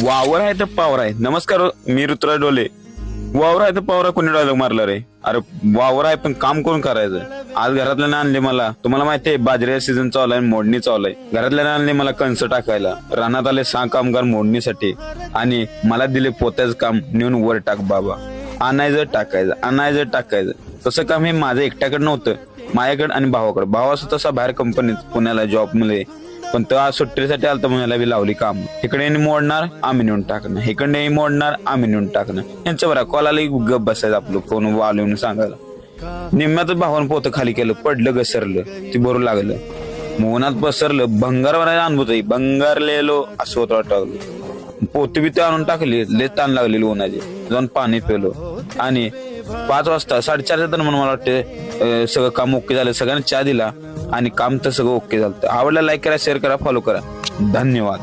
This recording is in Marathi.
वावर आहे तर पावर आहे. नमस्कार, मी ऋतुराज डोले. वावर आहे तर पावर आहे, कोणी डायलॉग मारला रे? अरे वावर आहे पण काम कोण करायचं? आज घरातल्याने आणले मला, तुम्हाला माहितीये बाजरीचा सीझन चालू आहे, मोडणी चालू आहे. घरातल्याने आणले मला कणसं टाकायला. रानात आले 6 कामगार मोडणीसाठी आणि मला दिले पोत्याचं काम, नेऊन वर टाक बाबा. आणायचं टाकायचं, आणायचं टाकायचं. तसं काम हे माझं एकट्याकडे नव्हतं, माझ्याकडे आणि भावाकडे. भाव असं तसा बाहेर कंपनीत पुण्याला जॉब मध्ये, पण तो आज सुट्टीसाठी आलता म्हणून याला बी लावली काम. इकडे मोडणार आम्ही नेऊन टाकणं, इकडे मोडणार आम्ही नेऊन टाकणं. यांचं बरं कॉलाला गप बसायचं आपलं, फोन वालवून सांगायला. निम्म्यातच भावानं पोतं खाली केलं, पडलं घसरलं, ती भरू लागलं, मोहनात पसरलं. भंगार अनुभूत आहे, भंगारलेलो असं होत वाटलं. पोती बिती आणून टाकली, लय ताण लागलेली उन्हाची. जाऊन पाणी पिलो आणि 5 वाजता 4:30च्या दरम्यान मला वाटते सगळं काम ओके झालं. सगळ्यांना चहा दिला आणि काम तर सगळं ओके झालं. आवडलं लाईक करा, शेअर करा, फॉलो करा. धन्यवाद.